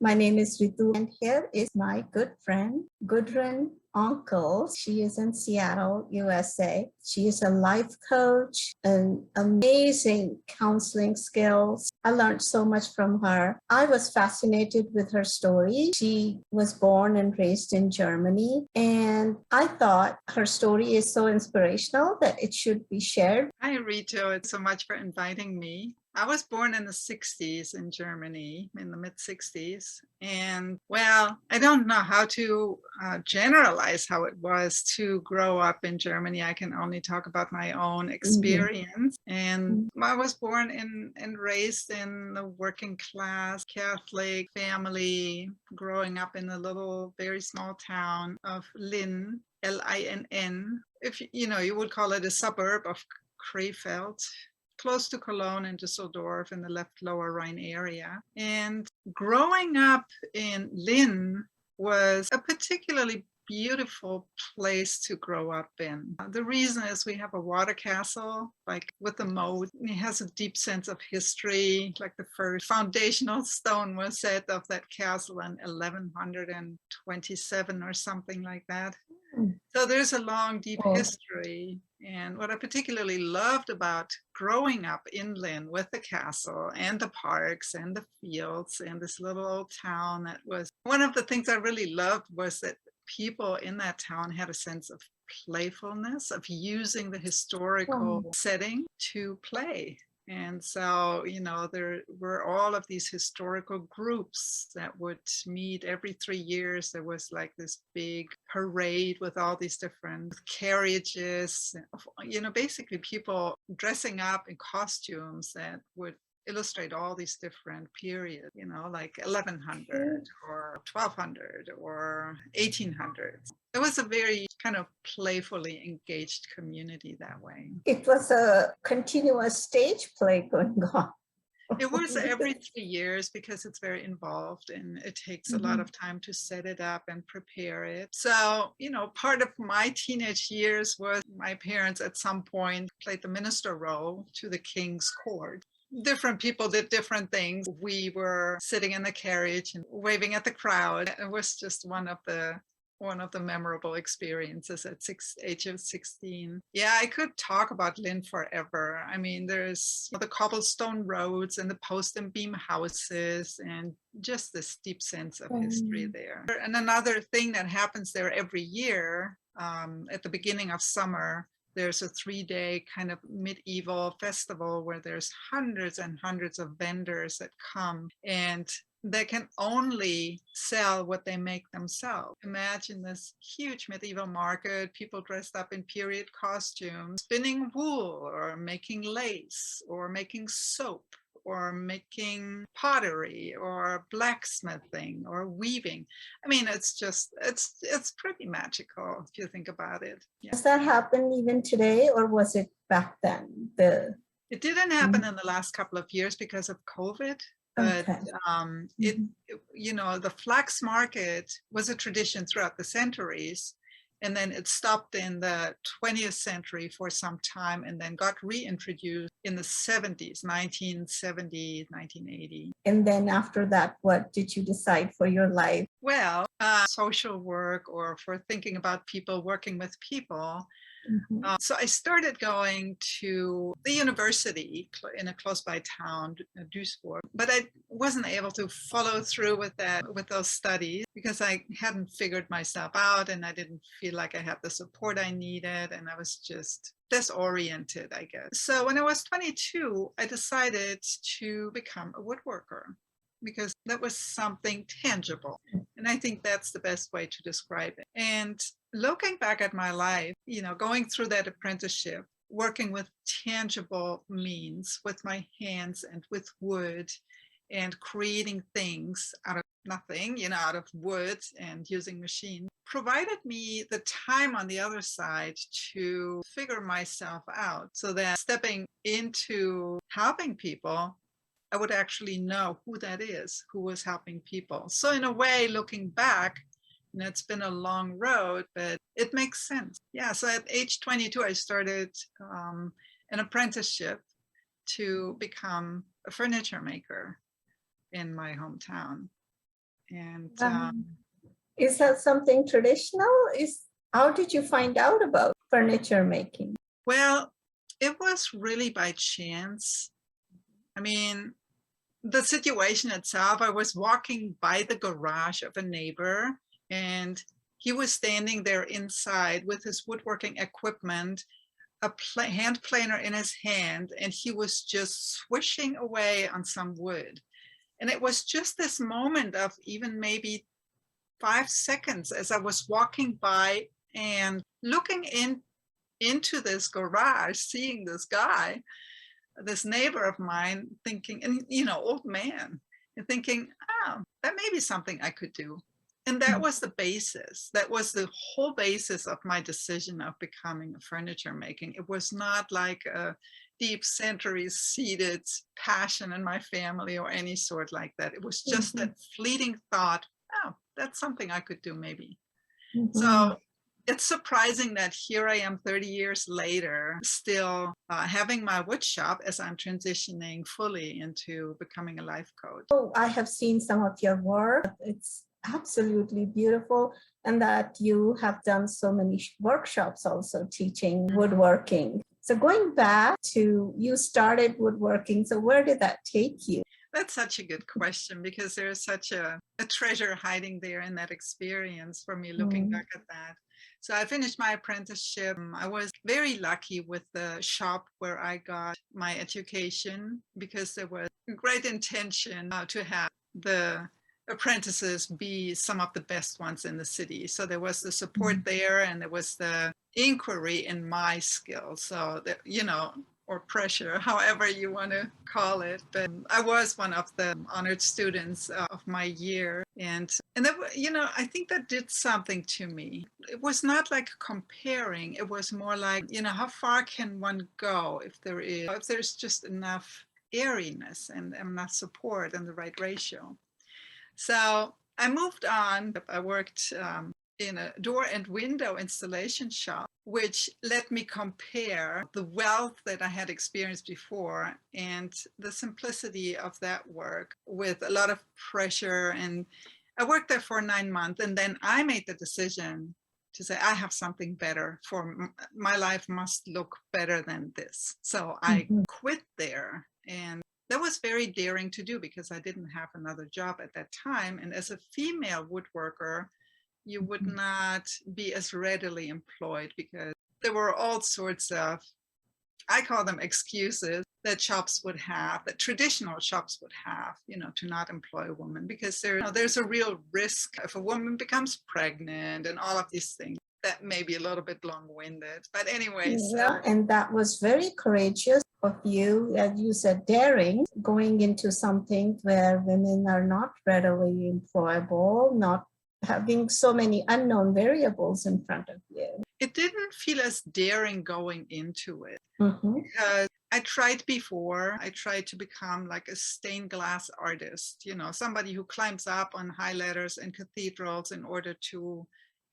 My name is Ritu, and here is my good friend, Gudrun Onkels. She is in Seattle, USA. She is a life coach and amazing counseling skills. I learned so much from her. I was fascinated with her story. She was born and raised in Germany, and I thought her story is so inspirational that it should be shared. Hi, Ritu. It's so much for inviting me. I was born in the 60s in Germany, in the mid 60s. And well, I don't know how to generalize how it was to grow up in Germany. I can only talk about my own experience. And I was born and raised in the working class Catholic family, growing up in a little, very small town of Linn, Linn. If you would call it a suburb of Krefeld, close to Cologne and Düsseldorf in the left lower Rhine area. And growing up in Linn was a particularly beautiful place to grow up in. The reason is we have a water castle, like with a moat. It has a deep sense of history, like the first foundational stone was set of that castle in 1127 or something like that. So there's a long, deep history. And what I particularly loved about growing up inland with the castle and the parks and the fields and this little old town, that was one of the things I really loved, was that people in that town had a sense of playfulness, of using the historical setting to play. And so, there were all of these historical groups that would meet every 3 years. There was like this big parade with all these different carriages, basically people dressing up in costumes that would illustrate all these different periods, like 1100 or 1200 or 1800. It was a very kind of playfully engaged community that way. It was a continuous stage play going on. It was every 3 years because it's very involved and it takes a lot of time to set it up and prepare it. So, part of my teenage years was my parents at some point played the minister role to the king's court. Different people did different things. We were sitting in the carriage and waving at the crowd. It was just one of the memorable experiences at age of 16. Yeah, I could talk about Linn forever. I mean, there's the cobblestone roads and the post and beam houses and just this deep sense of history there. And another thing that happens there every year, at the beginning of summer, there's a 3-day kind of medieval festival where there's hundreds and hundreds of vendors that come, and they can only sell what they make themselves. Imagine this huge medieval market, people dressed up in period costumes, spinning wool or making lace or making soap or making pottery or blacksmithing or weaving. I mean, it's pretty magical if you think about it. Yeah. Does that happen even today, or was it back then? It didn't happen in the last couple of years because of COVID. But the flax market was a tradition throughout the centuries, and then it stopped in the 20th century for some time and then got reintroduced in the 70s, 1970, 1980. And then after that, what did you decide for your life? Well, social work, or for thinking about people, working with people. So I started going to the university in a close by town, Duisburg, but I wasn't able to follow through with those studies because I hadn't figured myself out and I didn't feel like I had the support I needed, and I was just disoriented, I guess. So when I was 22, I decided to become a woodworker because that was something tangible. And I think that's the best way to describe it. And looking back at my life, going through that apprenticeship, working with tangible means, with my hands and with wood, and creating things out of nothing, out of wood and using machines, provided me the time on the other side to figure myself out, so that stepping into helping people, I would actually know who that is, who was helping people. So in a way, looking back, it's been a long road, but it makes sense. Yeah, so at age 22, I started an apprenticeship to become a furniture maker in my hometown. And Is that something traditional? How did you find out about furniture making? well, it was really by chance. I mean, the situation itself, I was walking by the garage of a neighbor, and he was standing there inside with his woodworking equipment, a hand planer in his hand, and he was just swishing away on some wood. And it was just this moment of even maybe 5 seconds as I was walking by and looking into this garage, seeing this guy, this neighbor of mine, thinking, and old man, and thinking, oh, that may be something I could do. And that was the basis. That was the whole basis of my decision of becoming a furniture making. It was not like a deep centuries-seated passion in my family or any sort like that. It was just that fleeting thought, oh, that's something I could do maybe. So it's surprising that here I am 30 years later, still having my wood shop as I'm transitioning fully into becoming a life coach. Oh, I have seen some of your work. It's absolutely beautiful. And that you have done so many workshops also teaching woodworking. So going back to, you started woodworking. So where did that take you? That's such a good question, because there's such a treasure hiding there in that experience for me, looking back at that. So I finished my apprenticeship. I was very lucky with the shop where I got my education, because there was great intention to have the apprentices be some of the best ones in the city. So there was the support there, and there was the inquiry in my skills. So that, or pressure, however you want to call it. But I was one of the honored students of my year. And that, I think that did something to me. It was not like comparing. It was more like, how far can one go if there's just enough airiness and enough support and the right ratio. So I moved on. I worked in a door and window installation shop, which let me compare the wealth that I had experienced before and the simplicity of that work with a lot of pressure. And I worked there for 9 months, and then I made the decision to say, I have something better. For my life must look better than this. So I quit there, and that was very daring to do because I didn't have another job at that time. And as a female woodworker, you would not be as readily employed, because there were all sorts of, I call them excuses, that shops would have, that traditional shops would have, to not employ a woman, because there's a real risk if a woman becomes pregnant and all of these things. That may be a little bit long-winded, but anyways. Yeah, and that was very courageous of you, as you said, daring, going into something where women are not readily employable, not having so many unknown variables in front of you. It didn't feel as daring going into it, because I tried before. I tried to become like a stained glass artist, somebody who climbs up on high ladders and cathedrals in order to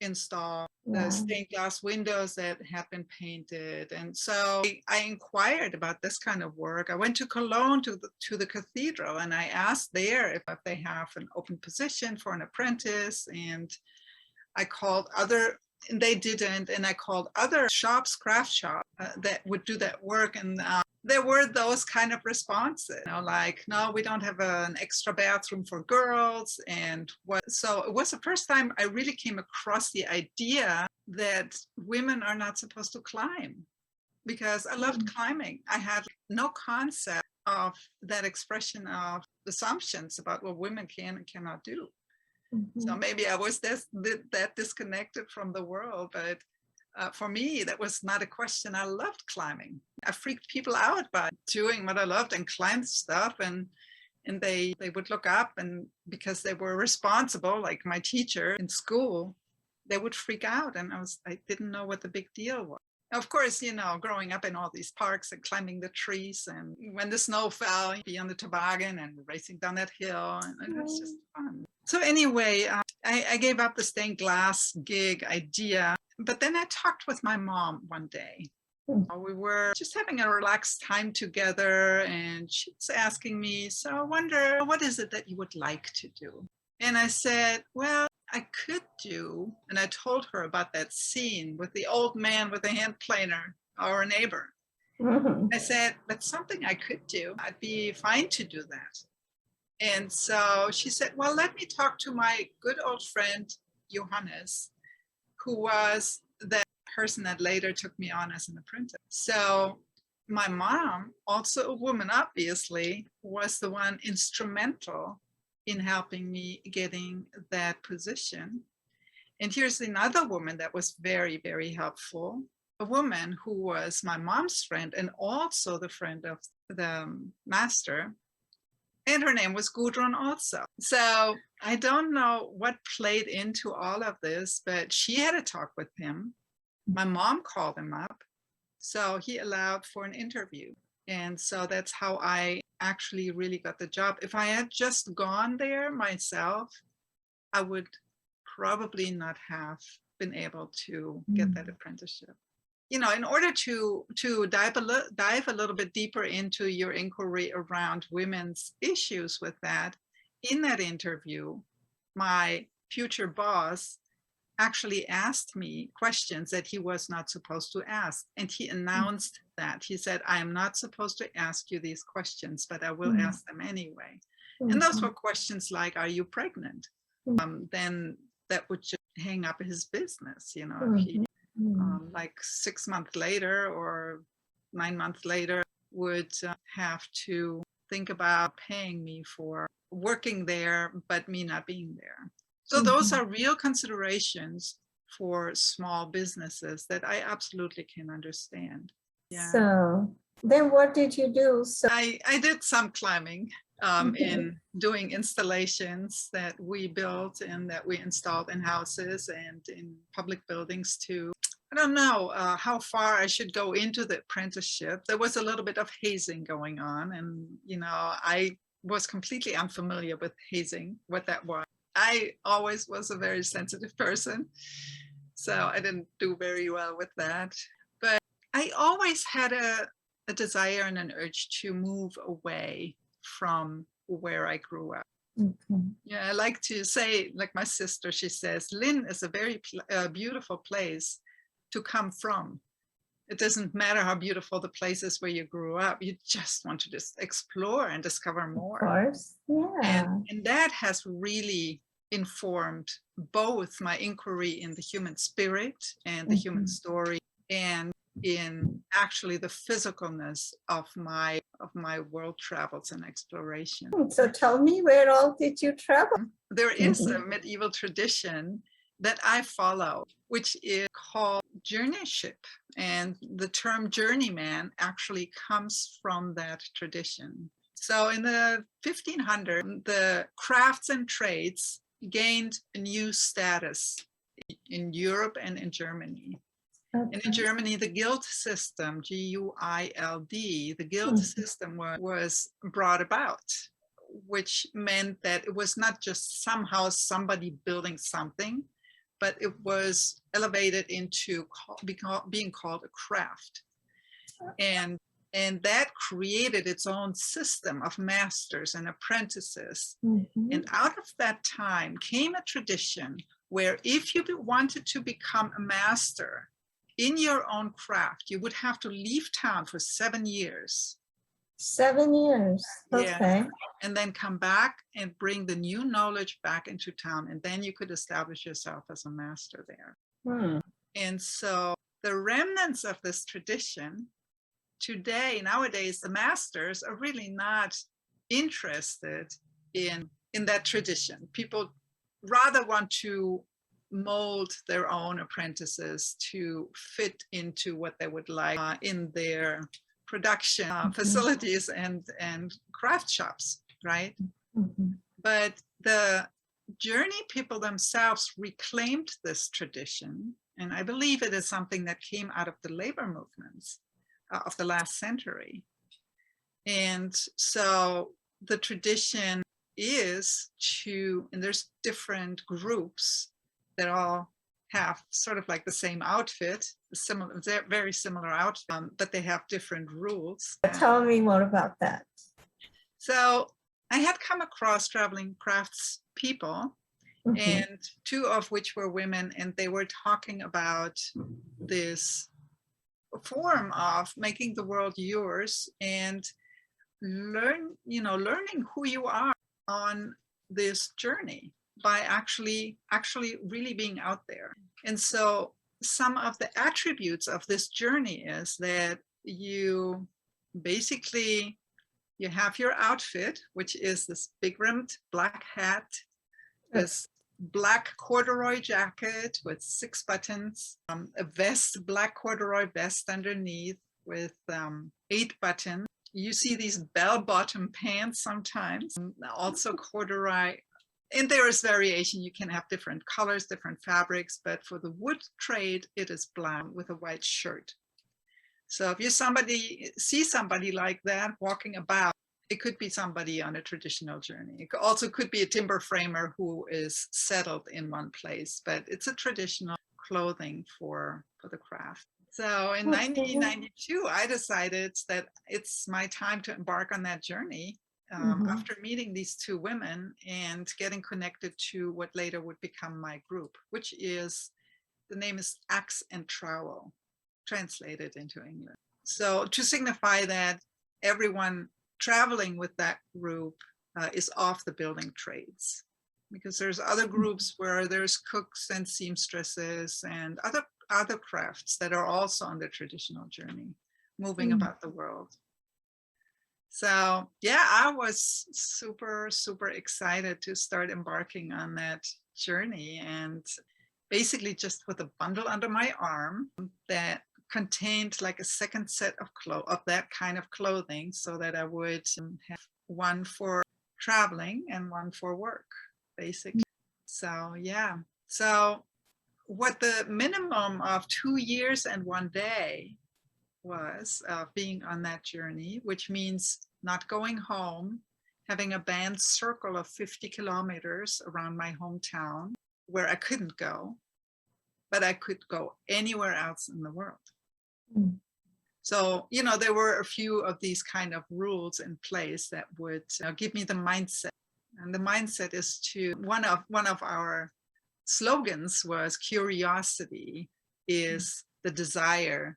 install the stained glass windows that have been painted. And so I inquired about this kind of work. I went to Cologne to the cathedral, and I asked there if they have an open position for an apprentice. And I called and they didn't. And I called other shops, craft shops that would do that work. And there were those kind of responses, like, no, we don't have an extra bathroom for girls. And so it was the first time I really came across the idea that women are not supposed to climb, because I loved climbing. I had no concept of that expression of assumptions about what women can and cannot do. So maybe I was that disconnected from the world, but for me, that was not a question. I loved climbing. I freaked people out by doing what I loved and climbed stuff, and they would look up, and because they were responsible, like my teacher in school, they would freak out, and I didn't know what the big deal was. Of course, growing up in all these parks and climbing the trees, and when the snow fell, you'd be on the toboggan and racing down that hill, and it was just fun. So anyway, I gave up the stained glass gig idea, but then I talked with my mom one day. We were just having a relaxed time together, and she was asking me, so I wonder, what is it that you would like to do? And I said, well, I could do, and I told her about that scene with the old man with the hand planer, our neighbor. Mm-hmm. I said, that's something I could do. I'd be fine to do that. And so she said, well, let me talk to my good old friend, Johannes, who was the person that later took me on as an apprentice. So my mom, also a woman, obviously, was the one instrumental in helping me getting that position. And here's another woman that was very, very helpful, a woman who was my mom's friend and also the friend of the master. And her name was Gudrun also. So I don't know what played into all of this, but she had a talk with him. My mom called him up. So he allowed for an interview. And so that's how I actually really got the job. If I had just gone there myself, I would probably not have been able to get that apprenticeship. You know, in order to dive a little bit deeper into your inquiry around women's issues with that, in that interview, my future boss actually asked me questions that he was not supposed to ask. And he announced that. He said, I am not supposed to ask you these questions, but I will ask them anyway. And those were questions like, are you pregnant? Then that would just hang up his business, you know, if he like 6 months later or 9 months later would have to think about paying me for working there, but me not being there. So those are real considerations for small businesses that I absolutely can understand. Yeah. So then what did you do? So I did some climbing in doing installations that we built and that we installed in houses and in public buildings too. I don't know how far I should go into the apprenticeship. There was a little bit of hazing going on, and you know, I was completely unfamiliar with hazing, what that was. I always was a very sensitive person, so I didn't do very well with that. But I always had a desire and an urge to move away from where I grew up. Yeah, I like to say, like my sister, she says, Lynn is a very beautiful place to come from. It doesn't matter how beautiful the place is where you grew up. You just want to just explore and discover more. Of course, yeah. And that has really informed both my inquiry in the human spirit and the human story, and in actually the physicalness of my world travels and exploration. So tell me, where all did you travel? There is a medieval tradition that I follow, which is called journeyship. And the term journeyman actually comes from that tradition. So in the 1500s, the crafts and trades gained a new status in Europe and in Germany. And in Germany, the guild system, G-U-I-L-D, the guild system was brought about, which meant that it was not just somehow somebody building something, but it was elevated into being called a craft. And that created its own system of masters and apprentices. And out of that time came a tradition where if you wanted to become a master in your own craft, you would have to leave town for 7 years. 7 years, okay. Yeah. And then come back and bring the new knowledge back into town. And then you could establish yourself as a master there. And so the remnants of this tradition today, nowadays, the masters are really not interested in that tradition. People rather want to mold their own apprentices to fit into what they would like in their production facilities and craft shops, right? But the journey people themselves reclaimed this tradition, and I believe it is something that came out of the labor movements of the last century. And so the tradition is and there's different groups that all have sort of like the same outfit, very similar outfit, but they have different rules. Tell me more about that. So I had come across traveling crafts people, and two of which were women, and they were talking about this form of making the world yours and learning who you are on this journey by actually really being out there. And so some of the attributes of this journey is that you basically, you have your outfit, which is this big rimmed black hat, this black corduroy jacket with 6 buttons, a vest, black corduroy vest underneath with 8 buttons. You see these bell-bottom pants sometimes, also corduroy. And there is variation. You can have different colors, different fabrics, but for the wood trade, it is black with a white shirt. So if you see somebody like that walking about, it could be somebody on a traditional journey. It also could be a timber framer who is settled in one place, but it's a traditional clothing for the craft. So in 1992, I decided that it's my time to embark on that journey after meeting these 2 women and getting connected to what later would become my group, which is, the name is Axe and Trowel, translated into English. So to signify that everyone traveling with that group is off the building trades, because there's other groups where there's cooks and seamstresses and other crafts that are also on the traditional journey, moving about the world. So yeah, I was super, super excited to start embarking on that journey, and basically just with a bundle under my arm that contained like a second set of that kind of clothing, so that I would have one for traveling and one for work, basically. So yeah, so what the minimum of 2 years and 1 day was being on that journey, which means not going home, having a band circle of 50 kilometers around my hometown where I couldn't go, but I could go anywhere else in the world. So, there were a few of these kind of rules in place that would give me the mindset. And the mindset is one of our slogans was, curiosity is the desire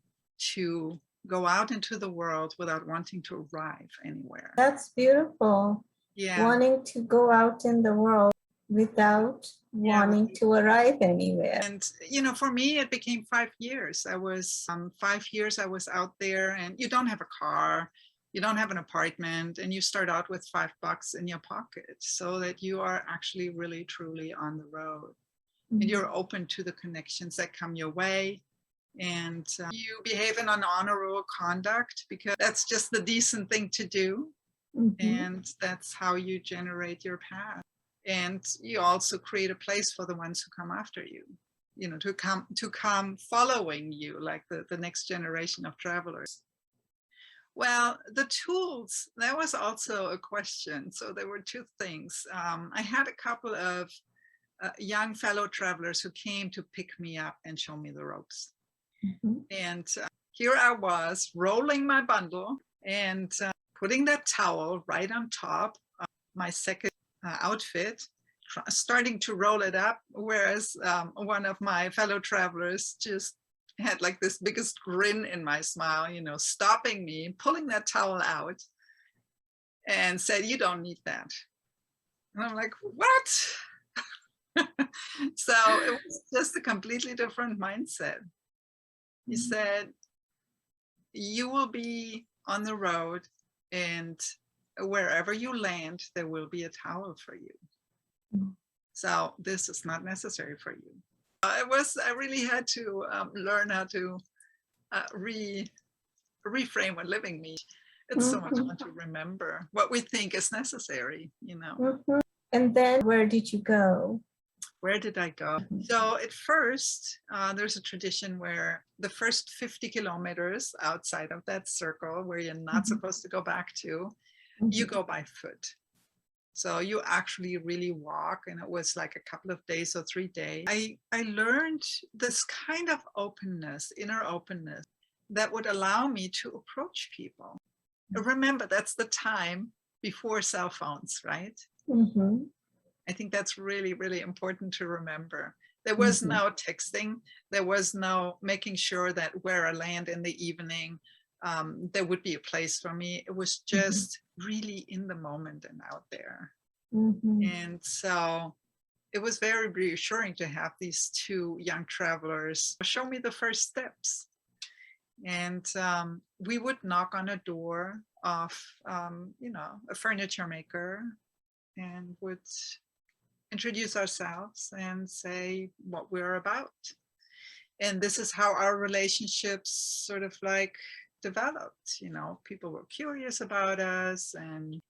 to go out into the world without wanting to arrive anywhere. That's beautiful. Yeah. Wanting to go out in the world without wanting to arrive anywhere. And, for me, it became 5 years. I was 5 years I was out there, and you don't have a car, you don't have an apartment, and you start out with $5 in your pocket, so that you are actually really, truly on the road. And you're open to the connections that come your way. And you behave in an honorable conduct, because that's just the decent thing to do. And that's how you generate your path. And you also create a place for the ones who come after you, to come following you, like the next generation of travelers. Well, the tools, that was also a question. So there were 2 things. I had a couple of young fellow travelers who came to pick me up and show me the ropes. And here I was rolling my bundle and putting that towel right on top of my second outfit, starting to roll it up, whereas one of my fellow travelers just had like this biggest grin in my smile, stopping me, pulling that towel out and said, "You don't need that." And I'm like, what? So it was just a completely different mindset. He said, you will be on the road, and wherever you land, there will be a towel for you. So this is not necessary for you. I really had to learn how to reframe what living means. It's so much fun to remember what we think is necessary, And then where did you go? Where did I go? So at first, there's a tradition where the first 50 kilometers outside of that circle, where you're not supposed to go back to, you go by foot. So you actually really walk, and it was like a couple of days or 3 days. I learned this kind of openness, inner openness, that would allow me to approach people. Remember, that's the time before cell phones, right? Mm-hmm. I think that's really, really important to remember. There was no texting. There was no making sure that where I land in the evening, there would be a place for me. It was just really in the moment and out there. And so it was very reassuring to have these two young travelers show me the first steps. And we would knock on a door of, a furniture maker, and would introduce ourselves and say what we're about. And this is how our relationships sort of like developed. People were curious about us, and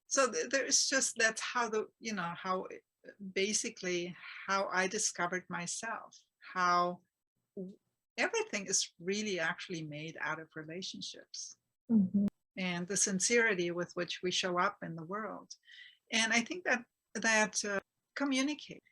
so there's just, that's how basically how I discovered myself, how everything is really actually made out of relationships and the sincerity with which we show up in the world. And I think that communicate.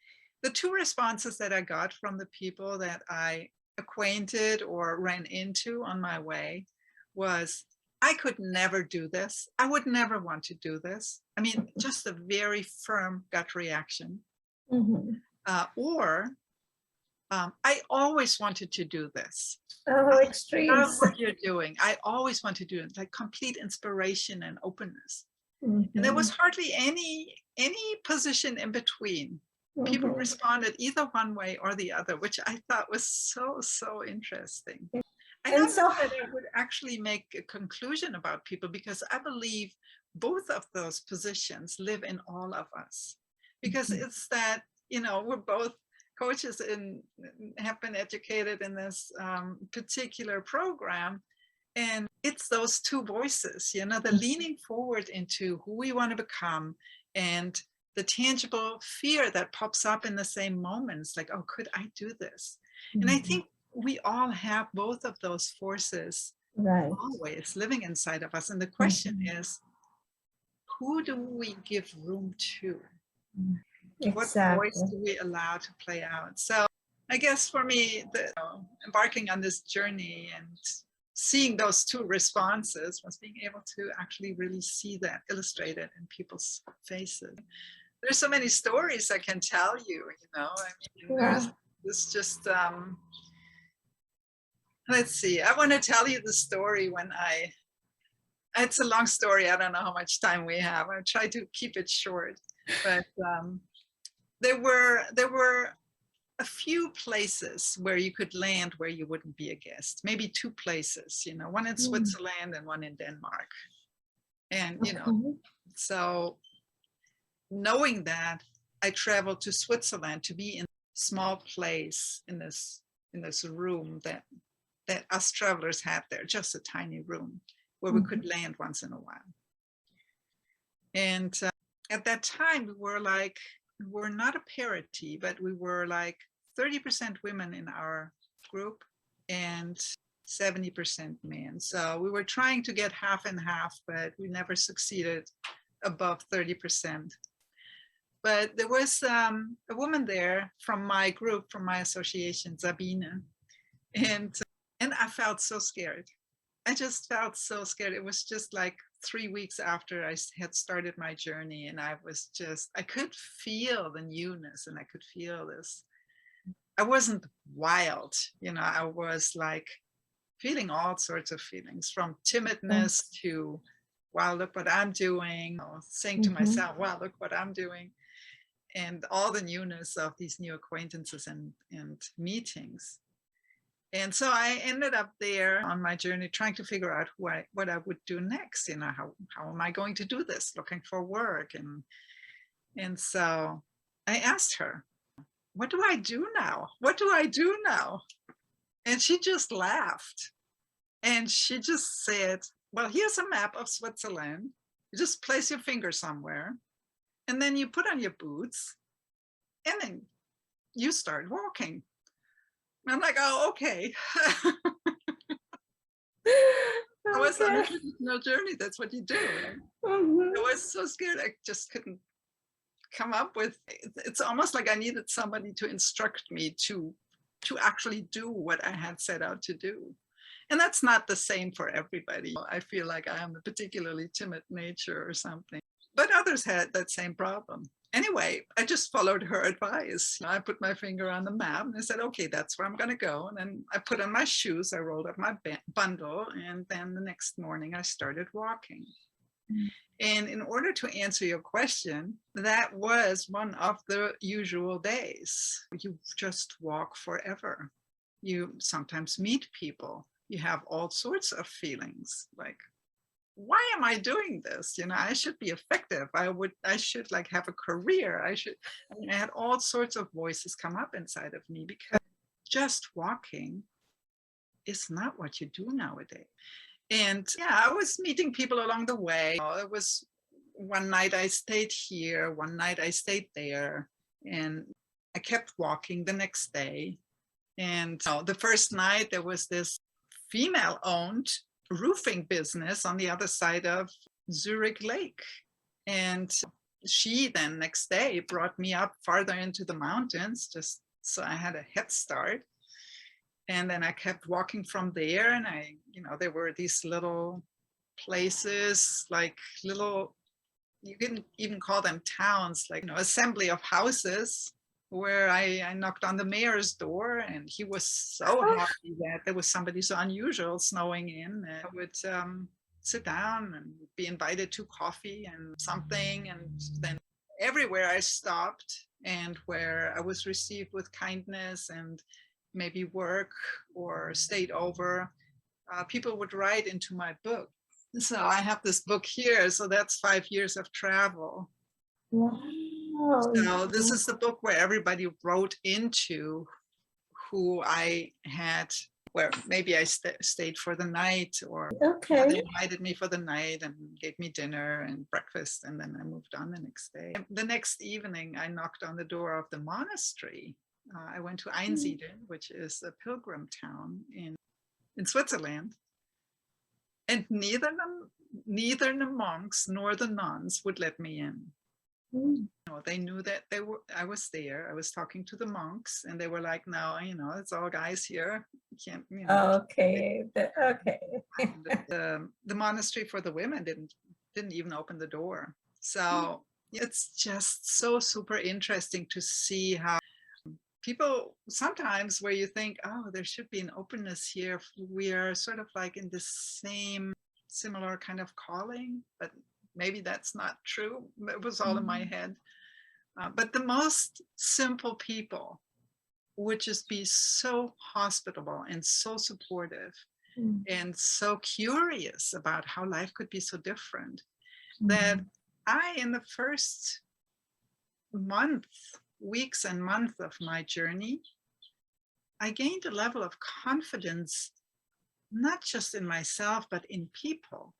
The two responses that I got from the people that I acquainted or ran into on my way was, I could never do this. I would never want to do this. I mean, just a very firm gut reaction. Or I always wanted to do this. Oh, I extremes. love what you're doing. I always want to do it. Like complete inspiration and openness. And there was hardly any position in between. People responded either one way or the other, which I thought was so interesting. I don't know that I would actually make a conclusion about people, because I believe both of those positions live in all of us. Because it's that, we're both coaches and have been educated in this particular program. And it's those two voices, the leaning forward into who we want to become, and the tangible fear that pops up in the same moments, like, oh, could I do this? And I think we all have both of those forces always living inside of us. And the question is, who do we give room to? Exactly. What voice do we allow to play out? So I guess for me, embarking on this journey and seeing those two responses was being able to actually really see that illustrated in people's faces. There's so many stories I can tell you, there's just, let's see, I want to tell you the story when it's a long story. I don't know how much time we have. I try to keep it short, but there were a few places where you could land where you wouldn't be a guest, maybe two places, one in Switzerland and one in Denmark. And, so knowing that, I traveled to Switzerland to be in a small place in this room that us travelers had there, just a tiny room where we could land once in a while. And at that time, we're not a parity, but we were like 30% women in our group and 70% men. So we were trying to get half and half, but we never succeeded above 30%. But there was a woman there from my group, from my association, Sabine, and I felt so scared. I just felt so scared. It was just like 3 weeks after I had started my journey, and I could feel the newness, and I could feel this. I wasn't wild, I was like feeling all sorts of feelings, from timidness to, wow, look what I'm doing, or saying to myself, wow, look what I'm doing, and all the newness of these new acquaintances and meetings. And so I ended up there on my journey trying to figure out what I would do next. How am I going to do this? Looking for work. And so I asked her, what do I do now? What do I do now? And she just laughed. And she just said, well, here's a map of Switzerland. You just place your finger somewhere, and then you put on your boots, and then you start walking. I'm like, oh, okay. I was on a traditional journey. That's what you do. Right? I was so scared. I just couldn't come up with. It's almost like I needed somebody to instruct me to actually do what I had set out to do. And that's not the same for everybody. I feel like I am a particularly timid nature or something, but others had that same problem. Anyway, I just followed her advice. I put my finger on the map and I said, okay, that's where I'm going to go. And then I put on my shoes, I rolled up my bundle, and then the next morning I started walking. And in order to answer your question, that was one of the usual days. You just walk forever. You sometimes meet people. You have all sorts of feelings like, why am I doing this? I should be effective. I should like have a career. I had all sorts of voices come up inside of me, because just walking is not what you do nowadays. And yeah, I was meeting people along the way. It was one night I stayed here, one night I stayed there, and I kept walking the next day. And the first night there was this female-owned roofing business on the other side of Zurich Lake. And she then next day brought me up farther into the mountains, just so I had a head start. And then I kept walking from there, and there were these little places, like little, you can even call them towns, like, assembly of houses, where I knocked on the mayor's door, and he was so happy that there was somebody so unusual snowing in. And I would sit down and be invited to coffee and something. And then everywhere I stopped and where I was received with kindness and maybe work or stayed over, people would write into my book. So I have this book here. So that's 5 years of travel. Wow. So this is the book where everybody wrote into who I had, where maybe I stayed for the night, or they invited me for the night and gave me dinner and breakfast, and then I moved on the next day. The next evening, I knocked on the door of the monastery. I went to Einsiedeln, which is a pilgrim town in Switzerland, and neither the monks nor the nuns would let me in. They knew that I was there. I was talking to the monks, and they were like, "No, it's all guys here. You can't." Okay. The monastery for the women didn't even open the door. So it's just so super interesting to see how people sometimes, where you think, oh, there should be an openness here. We are sort of like in the similar kind of calling, but maybe that's not true. It was all in my head. But the most simple people would just be so hospitable and so supportive and so curious about how life could be so different, that I, in the first weeks and months of my journey, I gained a level of confidence, not just in myself, but in people,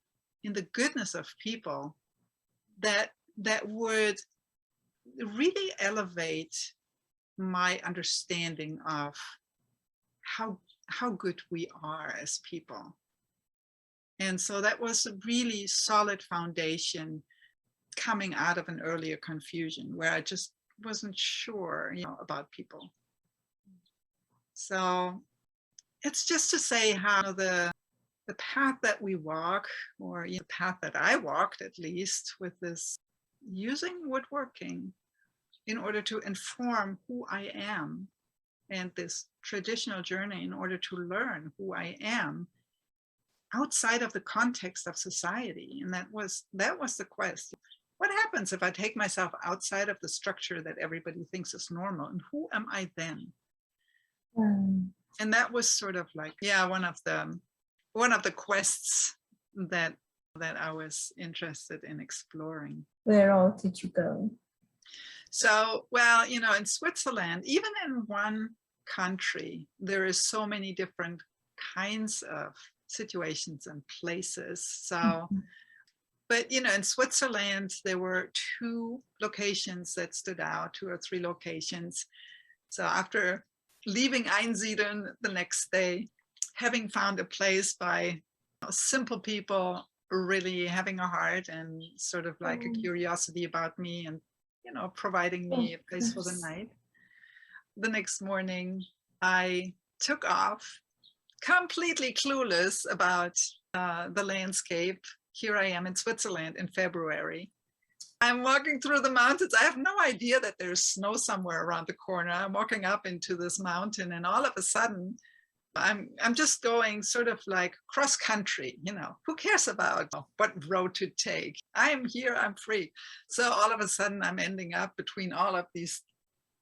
in the goodness of people, that would really elevate my understanding of how good we are as people. And so that was a really solid foundation coming out of an earlier confusion where I just wasn't sure, about people. So it's just to say how the path that we walk, or the path that I walked, at least, with this using woodworking in order to inform who I am, and this traditional journey in order to learn who I am outside of the context of society. And that was the quest. What happens if I take myself outside of the structure that everybody thinks is normal, and who am I then? And that was sort of like, one of the quests that I was interested in exploring. Where all did you go? So, well, in Switzerland, even in one country, there is so many different kinds of situations and places. So, but, in Switzerland, there were 2 locations that stood out, 2 or 3 locations. So after leaving Einsiedeln the next day, having found a place by simple people really having a heart and sort of like a curiosity about me, and providing me a place for the night. The next morning, I took off, completely clueless about the landscape. Here I am in Switzerland in February. I'm walking through the mountains. I have no idea that there's snow somewhere around the corner. I'm walking up into this mountain, and all of a sudden, I'm just going sort of like cross country, who cares about what road to take? I'm here, I'm free. So all of a sudden I'm ending up between all of these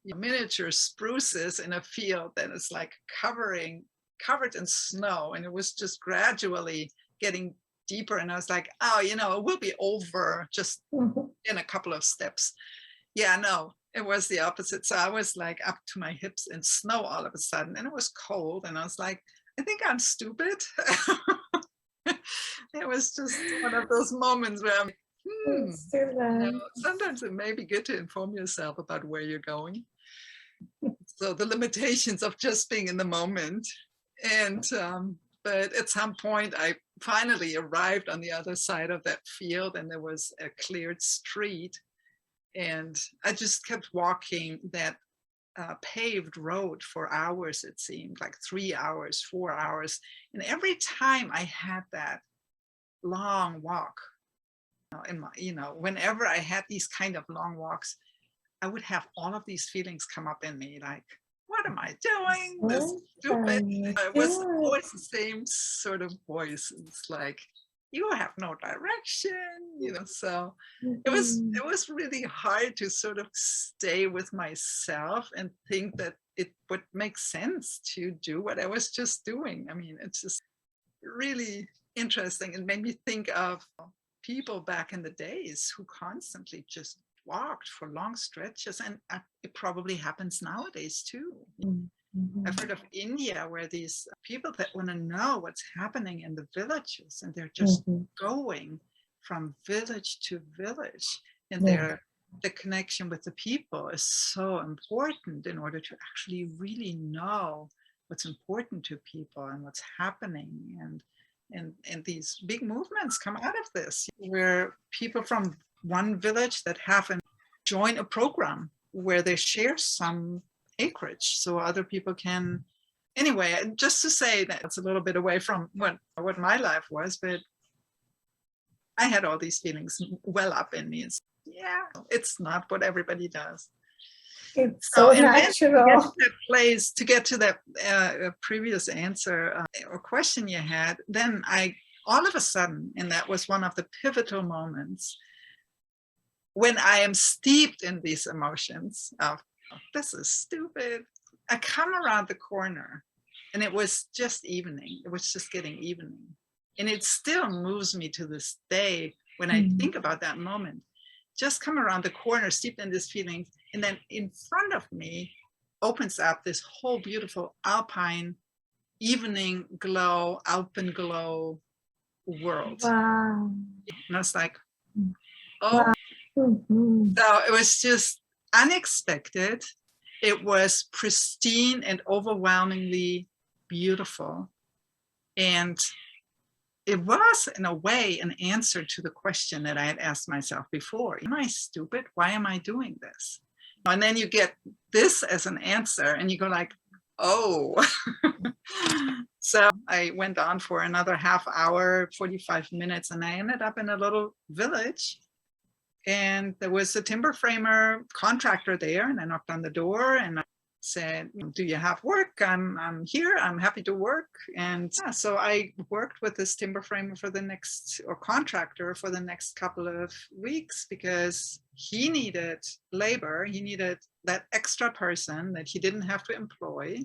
miniature spruces in a field that is like covered in snow. And it was just gradually getting deeper. And I was like, oh, it will be over just in a couple of steps. Yeah, no. It was the opposite. So I was like up to my hips in snow all of a sudden, and it was cold. And I was like, I think I'm stupid. It was just one of those moments where I'm like, sometimes it may be good to inform yourself about where you're going. So the limitations of just being in the moment. And, but at some point I finally arrived on the other side of that field, and there was a cleared street. And I just kept walking that paved road for hours, it seemed like 3 hours, 4 hours. And every time I had that long walk, whenever I had these kind of long walks, I would have all of these feelings come up in me, like, what am I doing? This stupid. It was always the same sort of voice. It's like, you have no direction, so it was really hard to sort of stay with myself and think that it would make sense to do what I was just doing. I mean, it's just really interesting. It made me think of people back in the days who constantly just walked for long stretches, and it probably happens nowadays too. I've heard of India, where these people that want to know what's happening in the villages, and they're just going from village to village, and the connection with the people is so important in order to actually really know what's important to people and what's happening. And these big movements come out of this, where people from one village that haven't join a program where they share some acreage so other people can. Anyway, just to say that it's a little bit away from what my life was, but I had all these feelings well up in me. It's not what everybody does. It's so natural. To get to that previous answer or question you had, then I all of a sudden, and that was one of the pivotal moments, when I am steeped in these emotions of, this is stupid, I come around the corner, and it was just evening. It was just getting evening. And it still moves me to this day when I think about that moment. Just come around the corner, steeped in these feelings, and then in front of me opens up this whole beautiful alpine evening glow, alpenglow world. Wow. And I was like, oh. Wow. So it was just unexpected. It was pristine and overwhelmingly beautiful. And it was, in a way, an answer to the question that I had asked myself before. Am I stupid? Why am I doing this? And then you get this as an answer, and you go like, oh. So I went on for another half hour, 45 minutes, and I ended up in a little village. And there was a timber framer contractor there, and I knocked on the door and I said, do you have work? I'm here, I'm happy to work. And so I worked with this timber framer contractor for the next couple of weeks, because he needed labor. He needed that extra person that he didn't have to employ.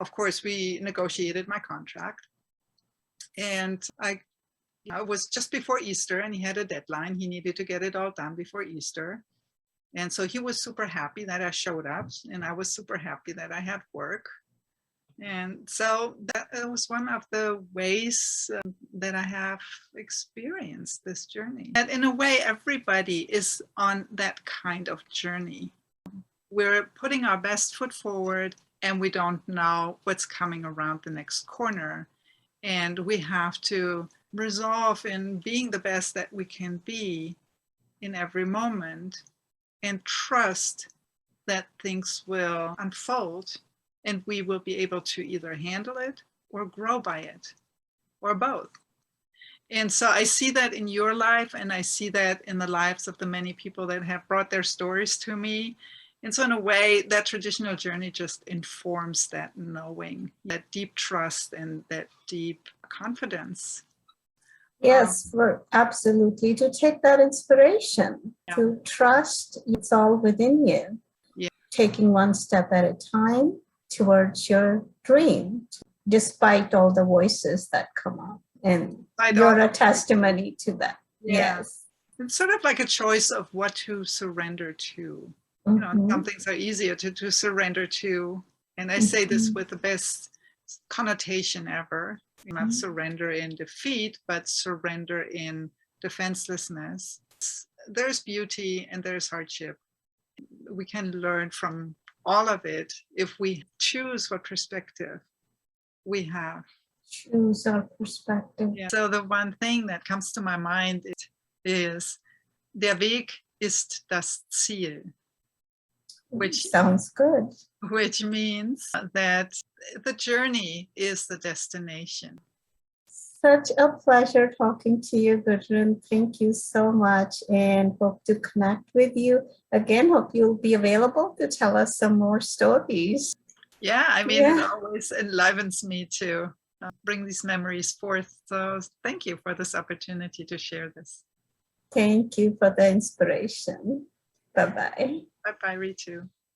Of course, we negotiated my contract, and it was just before Easter, and he had a deadline. He needed to get it all done before Easter. And so he was super happy that I showed up, and I was super happy that I had work. And so that was one of the ways that I have experienced this journey. And in a way, everybody is on that kind of journey. We're putting our best foot forward, and we don't know what's coming around the next corner. And we have to resolve in being the best that we can be in every moment, and trust that things will unfold, and we will be able to either handle it or grow by it, or both. And so I see that in your life, and I see that in the lives of the many people that have brought their stories to me. And so in a way, that traditional journey just informs that knowing, that deep trust and that deep confidence. Yes, absolutely. To take that inspiration, Yeah. to trust it's all within you. Yeah. Taking one step at a time towards your dream, despite all the voices that come up. And you're a testimony to that. Yeah. Yes. It's sort of like a choice of what to surrender to. You know, some things are easier to surrender to. And I say this with the best connotation ever. Not surrender in defeat, but surrender in defenselessness. There's beauty and there's hardship. We can learn from all of it if we choose what perspective we have. Choose our perspective. Yeah. So the one thing that comes to my mind is der Weg ist das Ziel. Which sounds good. Which means that the journey is the destination. Such a pleasure talking to you, Gudrun. Thank you so much, and hope to connect with you again. Hope you'll be available to tell us some more stories. Yeah, I mean, it always enlivens me to bring these memories forth. So thank you for this opportunity to share this. Thank you for the inspiration. Bye-bye. Bye-bye, Ritu.